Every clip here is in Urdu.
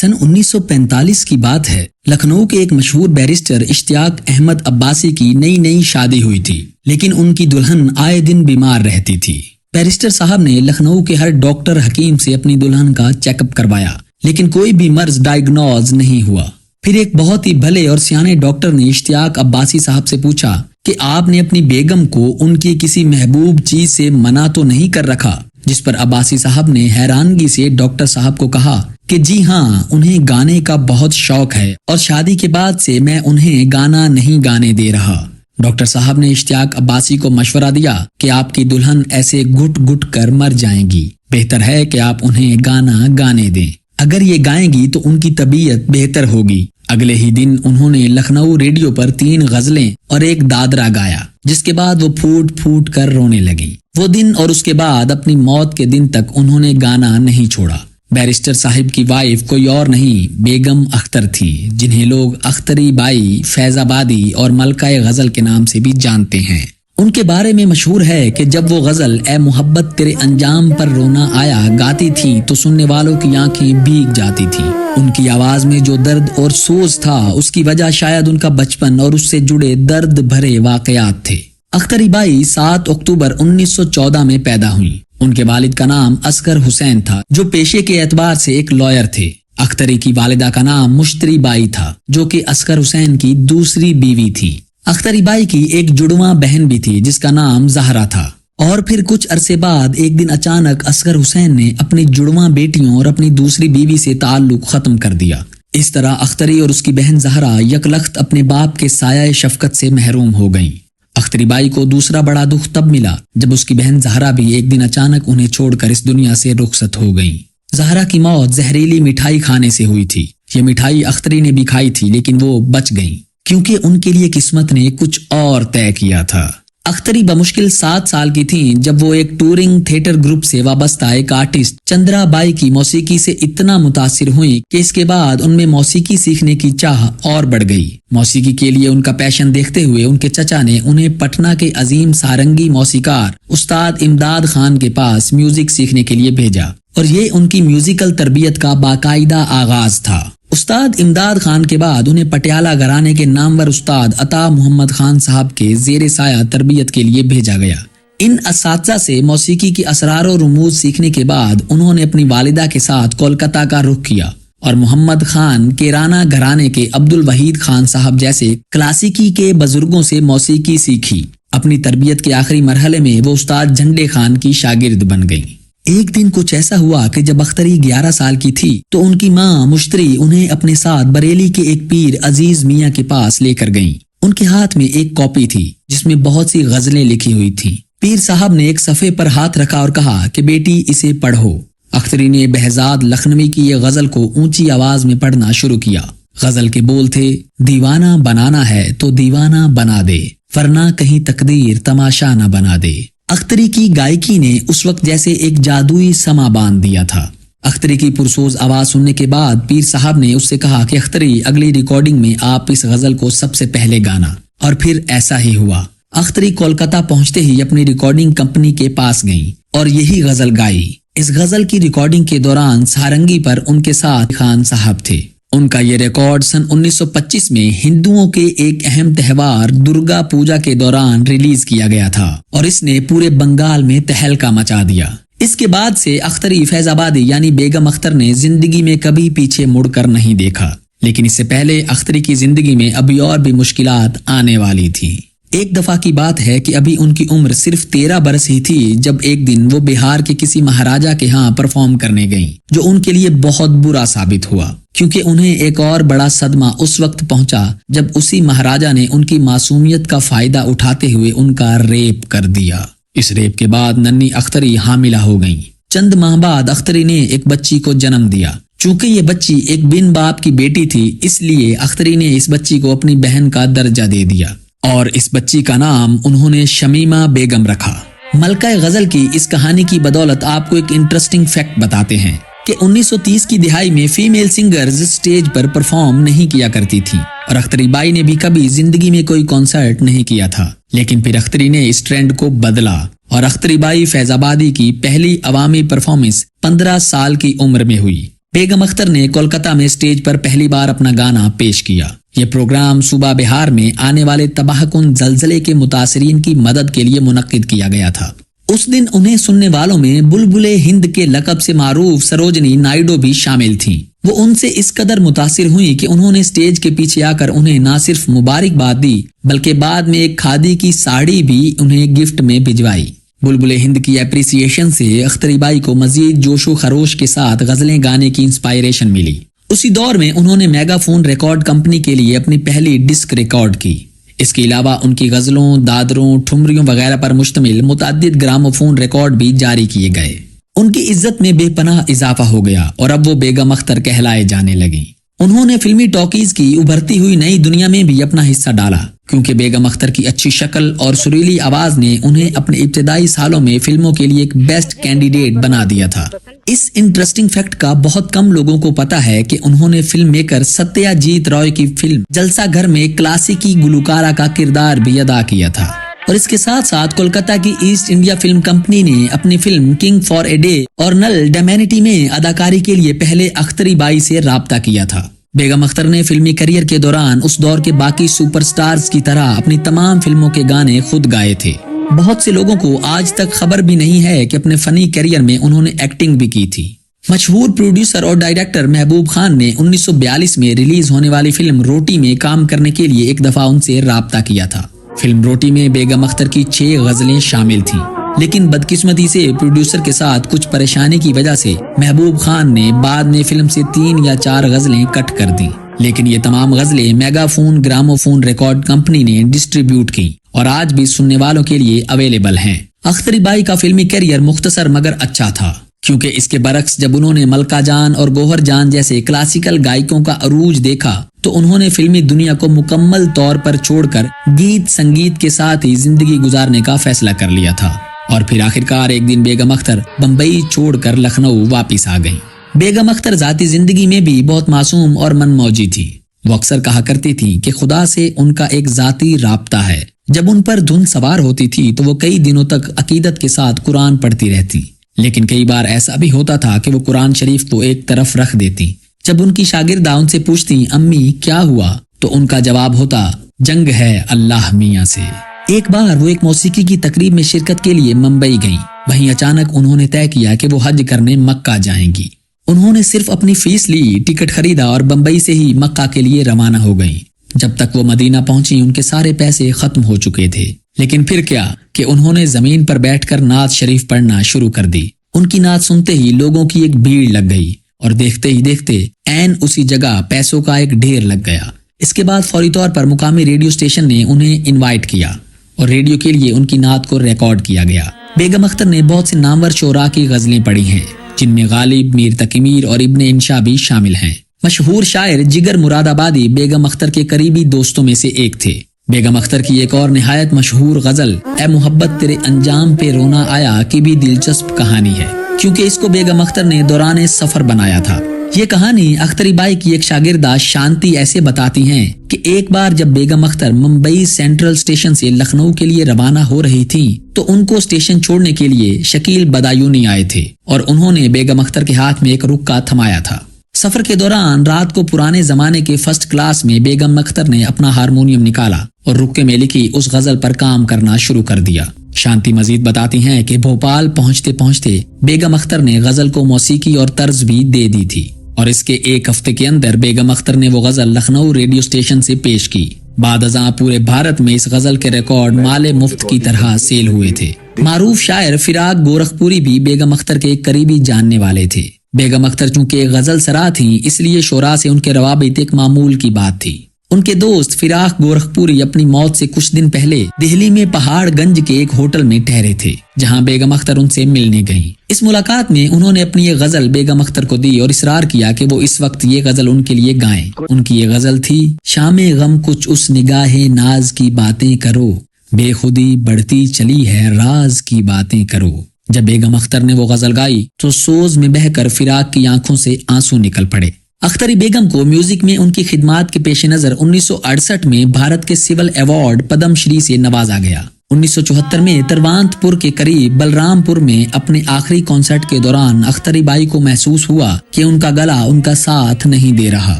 سن 1945 کی بات ہے۔ لکھنؤ کے ایک مشہور بیرسٹر اشتیاق احمد عباسی کی نئی شادی ہوئی تھی، لیکن ان کی دلہن آئے دن بیمار رہتی تھی۔ بیرسٹر صاحب نے لکھنؤ کے ہر ڈاکٹر حکیم سے اپنی دلہن کا چیک اپ کروایا، لیکن کوئی بھی مرض ڈائیگنوز نہیں ہوا۔ پھر ایک بہت ہی بھلے اور سیانے ڈاکٹر نے اشتیاق عباسی صاحب سے پوچھا کہ آپ نے اپنی بیگم کو ان کی کسی محبوب چیز سے منع تو نہیں کر رکھا؟ جس پر عباسی صاحب نے حیرانگی سے ڈاکٹر صاحب کو کہا کہ جی ہاں، انہیں گانے کا بہت شوق ہے اور شادی کے بعد سے میں انہیں گانا نہیں گانے دے رہا۔ ڈاکٹر صاحب نے اشتیاق عباسی کو مشورہ دیا کہ آپ کی دلہن ایسے گھٹ گھٹ کر مر جائیں گی، بہتر ہے کہ آپ انہیں گانا گانے دیں، اگر یہ گائیں گی تو ان کی طبیعت بہتر ہوگی۔ اگلے ہی دن انہوں نے لکھنؤ ریڈیو پر 3 غزلیں اور ایک دادرا گایا، جس کے بعد وہ پھوٹ پھوٹ کر رونے لگیں۔ وہ دن اور اس کے بعد اپنی موت کے دن تک انہوں نے گانا نہیں چھوڑا۔ بیرسٹر صاحب کی وائف کوئی اور نہیں، بیگم اختر تھی، جنہیں لوگ اختری بائی، فیض آبادی اور ملکہ غزل کے نام سے بھی جانتے ہیں۔ ان کے بارے میں مشہور ہے کہ جب وہ غزل اے محبت تیرے انجام پر رونا آیا گاتی تھی تو سننے والوں کی آنکھیں بھیگ جاتی تھی۔ ان کی آواز میں جو درد اور سوز تھا، اس کی وجہ شاید ان کا بچپن اور اس سے جڑے درد بھرے واقعات تھے۔ اختری بائی 7 اکتوبر 1914 میں پیدا ہوئیں۔ ان کے والد کا نام اصغر حسین تھا، جو پیشے کے اعتبار سے ایک لائر تھے۔ اختری کی والدہ کا نام مشتری بائی تھا، جو کہ اصغر حسین کی دوسری بیوی تھی۔ اختری بائی کی ایک جڑواں بہن بھی تھی جس کا نام زہرا تھا، اور پھر کچھ عرصے بعد ایک دن اچانک اصغر حسین نے اپنی جڑواں بیٹیوں اور اپنی دوسری بیوی سے تعلق ختم کر دیا۔ اس طرح اختری اور اس کی بہن زہرا یکلخت اپنے باپ کے سایہ شفقت سے محروم ہو گئیں۔ اختری بائی کو دوسرا بڑا دکھ تب ملا جب اس کی بہن زہرا بھی ایک دن اچانک انہیں چھوڑ کر اس دنیا سے رخصت ہو گئیں۔ زہرا کی موت زہریلی مٹھائی کھانے سے ہوئی تھی۔ یہ مٹھائی اختری نے بھی کھائی تھی، لیکن وہ بچ گئیں کیونکہ ان کے لیے قسمت نے کچھ اور طے کیا تھا۔ اختری بمشکل 7 سال کی تھیں جب وہ ایک ٹورنگ تھیٹر گروپ سے وابستہ ایک آرٹسٹ چندرا بائی کی موسیقی سے اتنا متاثر ہوئیں کہ اس کے بعد ان میں موسیقی سیکھنے کی چاہ اور بڑھ گئی۔ موسیقی کے لیے ان کا پیشن دیکھتے ہوئے ان کے چچا نے انہیں پٹنہ کے عظیم سارنگی موسیقار استاد امداد خان کے پاس میوزک سیکھنے کے لیے بھیجا، اور یہ ان کی میوزیکل تربیت کا باقاعدہ آغاز تھا۔ استاد امداد خان کے بعد انہیں پٹیالہ گھرانے کے نامور استاد عطا محمد خان صاحب کے زیر سایہ تربیت کے لیے بھیجا گیا۔ ان اساتذہ سے موسیقی کی اسرار و رموز سیکھنے کے بعد انہوں نے اپنی والدہ کے ساتھ کولکتہ کا رخ کیا اور محمد خان کیرانہ گھرانے کے عبد الوحید خان صاحب جیسے کلاسیکی کے بزرگوں سے موسیقی سیکھی۔ اپنی تربیت کے آخری مرحلے میں وہ استاد جھنڈے خان کی شاگرد بن گئیں۔ ایک دن کچھ ایسا ہوا کہ جب اختری 11 سال کی تھی تو ان کی ماں مشتری انہیں اپنے ساتھ بریلی کے ایک پیر عزیز میاں کے پاس لے کر گئیں۔ ان کے ہاتھ میں ایک کاپی تھی جس میں بہت سی غزلیں لکھی ہوئی تھیں۔ پیر صاحب نے ایک صفحے پر ہاتھ رکھا اور کہا کہ بیٹی اسے پڑھو۔ اختری نے بہزاد لکھنوی کی یہ غزل کو اونچی آواز میں پڑھنا شروع کیا۔ غزل کے بول تھے: دیوانہ بنانا ہے تو دیوانہ بنا دے، ورنہ کہیں تقدیر تماشا نہ بنا دے۔ اختری کی گائیکی نے اس وقت جیسے ایک جادوئی سما باندھ دیا تھا۔ اختری کی پرسوز آواز سننے کے بعد پیر صاحب نے اس سے کہا کہ اختری، اگلی ریکارڈنگ میں آپ اس غزل کو سب سے پہلے گانا، اور پھر ایسا ہی ہوا۔ اختری کولکتہ پہنچتے ہی اپنی ریکارڈنگ کمپنی کے پاس گئیں اور یہی غزل گائی۔ اس غزل کی ریکارڈنگ کے دوران سارنگی پر ان کے ساتھ خان صاحب تھے۔ ان کا یہ ریکارڈ سن 1925 میں ہندوؤں کے ایک اہم تہوار درگا پوجا کے دوران ریلیز کیا گیا تھا اور اس نے پورے بنگال میں تہلکہ مچا دیا۔ اس کے بعد سے اختری فیض آبادی یعنی بیگم اختر نے زندگی میں کبھی پیچھے مڑ کر نہیں دیکھا، لیکن اس سے پہلے اختری کی زندگی میں ابھی اور بھی مشکلات آنے والی تھیں۔ ایک دفعہ کی بات ہے کہ ابھی ان کی عمر صرف 13 برس ہی تھی جب ایک دن وہ بہار کے کسی مہاراجا کے ہاں پرفارم کرنے گئیں، جو ان کے لیے بہت برا ثابت ہوا کیونکہ انہیں ایک اور بڑا صدمہ اس وقت پہنچا جب اسی مہاراجا نے ان کی معصومیت کا فائدہ اٹھاتے ہوئے ان کا ریپ کر دیا۔ اس ریپ کے بعد ننھی اختری حاملہ ہو گئیں۔ چند ماہ بعد اختری نے ایک بچی کو جنم دیا۔ چونکہ یہ بچی ایک بن باپ کی بیٹی تھی، اس لیے اختری نے اس بچی کو اپنی بہن کا درجہ دے دیا اور اس بچی کا نام انہوں نے شمیمہ بیگم رکھا۔ ملکہ غزل کی اس کہانی کی بدولت آپ کو ایک انٹرسٹنگ فیکٹ بتاتے ہیں کہ 1930 کی دہائی میں فیمیل سنگرز سٹیج پر پرفارم نہیں کیا کرتی تھیں اور اختری بائی نے بھی کبھی زندگی میں کوئی کنسرٹ نہیں کیا تھا، لیکن پھر اختری نے اس ٹرینڈ کو بدلا اور اختری بائی فیض آبادی کی پہلی عوامی پرفارمنس 15 سال کی عمر میں ہوئی۔ بیگم اختر نے کولکتہ میں اسٹیج پر پہلی بار اپنا گانا پیش کیا۔ یہ پروگرام صوبہ بہار میں آنے والے تباہ کن زلزلے کے متاثرین کی مدد کے لیے منعقد کیا گیا تھا۔ اس دن انہیں سننے والوں میں بلبل ہند کے لقب سے معروف سروجنی نائیڈو بھی شامل تھیں۔ وہ ان سے اس قدر متاثر ہوئیں کہ انہوں نے اسٹیج کے پیچھے آ کر انہیں نہ صرف مبارکباد دی بلکہ بعد میں ایک کھادی کی ساڑی بھی انہیں گفٹ میں بھجوائی۔ بلبل ہند کی اپریسیشن سے اختری بائی کو مزید جوش و خروش کے ساتھ غزلیں گانے کی انسپائریشن ملی۔ اسی دور میں انہوں نے میگا فون ریکارڈ کمپنی کے لیے اپنی پہلی ڈسک ریکارڈ کی۔ اس کے علاوہ ان کی غزلوں، دادروں، ٹھمریوں وغیرہ پر مشتمل متعدد گراموفون ریکارڈ بھی جاری کیے گئے۔ ان کی عزت میں بے پناہ اضافہ ہو گیا اور اب وہ بیگم اختر کہلائے جانے لگیں۔ انہوں نے فلمی ٹاکیز کی ابھرتی ہوئی نئی دنیا میں بھی اپنا حصہ ڈالا، کیونکہ بیگم اختر کی اچھی شکل اور سریلی آواز نے انہیں اپنے ابتدائی سالوں میں فلموں کے لیے ایک بیسٹ کینڈیڈیٹ بنا دیا تھا۔ اس انٹرسٹنگ فیکٹ کا بہت کم لوگوں کو پتا ہے کہ انہوں نے فلم میکر ستیہ جیت رائے کی فلم جلسہ گھر میں کلاسیکی گلوکارہ کا کردار بھی ادا کیا تھا، اور اس کے ساتھ ساتھ کولکتہ کی ایسٹ انڈیا فلم کمپنی نے اپنی film king for a day اور نل ڈیمینٹی میں اداکاری کے لیے پہلے اختری بائی سے رابطہ کیا تھا۔ بیگم اختر نے فلمی کیریئر کے دوران اس دور کے باقی سپر سٹارز کی طرح اپنی تمام فلموں کے گانے خود گائے تھے۔ بہت سے لوگوں کو آج تک خبر بھی نہیں ہے کہ اپنے فنی کیریئر میں انہوں نے ایکٹنگ بھی کی تھی۔ مشہور پروڈیوسر اور ڈائریکٹر محبوب خان نے 1942 میں ریلیز ہونے والی فلم روٹی میں کام کرنے کے لیے ایک دفعہ ان سے رابطہ کیا تھا۔ فلم روٹی میں بیگم اختر کی 6 غزلیں شامل تھیں، لیکن بدقسمتی سے پروڈیوسر کے ساتھ کچھ پریشانی کی وجہ سے محبوب خان نے بعد میں فلم سے 3 یا 4 غزلیں کٹ کر دیں، لیکن یہ تمام غزلیں mega phone gramophone record company نے ڈسٹریبیوٹ کی اور آج بھی سننے والوں کے لیے اویلیبل ہیں۔ اختری بائی کا فلمی کیریئر مختصر مگر اچھا تھا، کیونکہ اس کے برعکس جب انہوں نے ملکہ جان اور گوہر جان جیسے کلاسیکل گائیکوں کا عروج دیکھا تو انہوں نے فلمی دنیا کو مکمل طور پر چھوڑ کر گیت سنگیت کے ساتھ ہی زندگی گزارنے کا فیصلہ کر لیا تھا، اور پھر آخرکار ایک دن بیگم اختر بمبئی چھوڑ کر لکھنؤ واپس آ گئیں۔ بیگم اختر ذاتی زندگی میں بھی بہت معصوم اور من موجی تھی۔ وہ اکثر کہا کرتی تھی کہ خدا سے ان کا ایک ذاتی رابطہ ہے۔ جب ان پر دھن سوار ہوتی تھی تو وہ کئی دنوں تک عقیدت کے ساتھ قرآن پڑھتی رہتی، لیکن کئی بار ایسا بھی ہوتا تھا کہ وہ قرآن شریف کو ایک طرف رکھ دیتی۔ جب ان کی شاگردہ ان سے پوچھتی امی کیا ہوا تو ان کا جواب ہوتا جنگ ہے اللہ میاں سے۔ ایک بار وہ ایک موسیقی کی تقریب میں شرکت کے لیے ممبئی گئیں، وہیں اچانک انہوں نے طے کیا کہ وہ حج کرنے مکہ جائیں گی۔ انہوں نے صرف اپنی فیس لی، ٹکٹ خریدا اور بمبئی سے ہی مکہ کے لیے روانہ ہو گئیں۔ جب تک وہ مدینہ پہنچی ان کے سارے پیسے ختم ہو چکے تھے، لیکن پھر کیا کہ انہوں نے زمین پر بیٹھ کر نعت شریف پڑھنا شروع کر دی۔ ان کی نعت سنتے ہی لوگوں کی ایک بھیڑ لگ گئی اور دیکھتے ہی دیکھتے عین اسی جگہ پیسوں کا ایک ڈھیر لگ گیا۔ اس کے بعد فوری طور پر مقامی ریڈیو اسٹیشن نے انہیں انوائٹ کیا اور ریڈیو کے لیے ان کی نعت کو ریکارڈ کیا گیا۔ بیگم اختر نے بہت سے نامور شعراء کی غزلیں پڑھی ہیں، جن میں غالب، میر تقی میر اور ابن انشا بھی شامل ہیں۔ مشہور شاعر جگر مراد آبادی بیگم اختر کے قریبی دوستوں میں سے ایک تھے۔ بیگم اختر کی ایک اور نہایت مشہور غزل اے محبت تیرے انجام پہ رونا آیا کی بھی دلچسپ کہانی ہے، کیونکہ اس کو بیگم اختر نے دوران سفر بنایا تھا۔ یہ کہانی اختری بائی کی ایک شاگردہ شانتی ایسے بتاتی ہیں کہ ایک بار جب بیگم اختر ممبئی سینٹرل اسٹیشن سے لکھنؤ کے لیے روانہ ہو رہی تھیں تو ان کو اسٹیشن چھوڑنے کے لیے شکیل بدایونی آئے تھے اور انہوں نے بیگم اختر کے ہاتھ میں ایک رکا تھمایا تھا۔ سفر کے دوران رات کو پرانے زمانے کے فرسٹ کلاس میں بیگم اختر نے اپنا ہارمونیم نکالا اور رکے میں لکھی اس غزل پر کام کرنا شروع کر دیا۔ شانتی مزید بتاتی ہیں کہ بھوپال پہنچتے پہنچتے بیگم اختر نے غزل کو موسیقی اور طرز بھی دے دی تھی، اور اس کے ایک ہفتے کے اندر بیگم اختر نے وہ غزل لکھنؤ ریڈیو اسٹیشن سے پیش کی۔ بعد ازاں پورے بھارت میں اس غزل کے ریکارڈ مال مفت کی طرح سیل ہوئے تھے۔ معروف شاعر فراق گورکھپوری بھی بیگم اختر کے ایک قریبی جاننے والے تھے۔ بیگم اختر چونکہ غزل سرا تھیں، اس لیے شعراء سے ان کے روابط ایک معمول کی بات تھی۔ ان کے دوست فراق گورکھپوری اپنی موت سے کچھ دن پہلے دہلی میں پہاڑ گنج کے ایک ہوٹل میں ٹھہرے تھے، جہاں بیگم اختر ان سے ملنے گئیں۔ اس ملاقات میں انہوں نے اپنی یہ غزل بیگم اختر کو دی اور اصرار کیا کہ وہ اس وقت یہ غزل ان کے لیے گائیں۔ ان کی یہ غزل تھی شام غم کچھ اس نگاہ ناز کی باتیں کرو، بے خودی بڑھتی چلی ہے راز کی باتیں کرو۔ جب بیگم اختر نے وہ غزل گائی تو سوز میں بہہ کر فراق کی آنکھوں سے آنسو نکل پڑے۔ اختری بیگم کو میوزک میں ان کی خدمات کے پیش نظر 1968 میں بھارت کے سول ایوارڈ پدم شری سے نوازا گیا۔ 1974 میں تروانت پور کے قریب بلرام پور میں اپنے آخری کنسرٹ کے دوران اختری بائی کو محسوس ہوا کہ ان کا گلا ان کا ساتھ نہیں دے رہا۔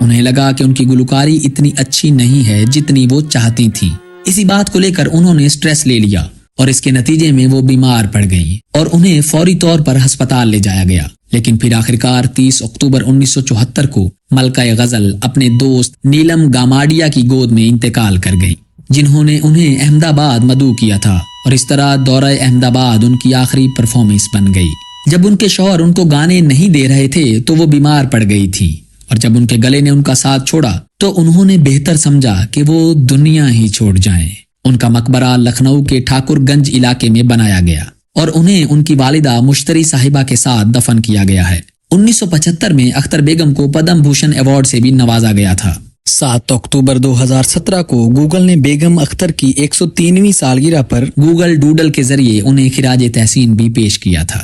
انہیں لگا کہ ان کی گلوکاری اتنی اچھی نہیں ہے جتنی وہ چاہتی تھیں۔ اسی بات کو لے کر انہوں نے سٹریس لے لیا اور اس کے نتیجے میں وہ بیمار پڑ گئیں اور انہیں فوری طور پر ہسپتال لے جایا گیا۔ لیکن پھر آخرکار 30 اکتوبر 1974 کو ملکہ غزل اپنے دوست نیلم گاماڈیا کی گود میں انتقال کر گئی، جنہوں نے انہیں احمد آباد مدعو کیا تھا، اور اس طرح دورہ احمد آباد ان کی آخری پرفارمنس بن گئی۔ جب ان کے شوہر ان کو گانے نہیں دے رہے تھے تو وہ بیمار پڑ گئی تھی، اور جب ان کے گلے نے ان کا ساتھ چھوڑا تو انہوں نے بہتر سمجھا کہ وہ دنیا ہی چھوڑ جائیں۔ ان کا مقبرہ لکھنؤ کے ٹھاکر گنج علاقے میں بنایا گیا اور انہیں ان کی والدہ مشتری صاحبہ کے ساتھ دفن کیا گیا ہے۔ 1975 میں اختر بیگم کو پدم بھوشن ایوارڈ سے بھی نوازا گیا تھا۔ 7 اکتوبر 2017 کو گوگل نے بیگم اختر کی 103ویں سالگرہ پر گوگل ڈوڈل کے ذریعے انہیں خراج تحسین بھی پیش کیا تھا۔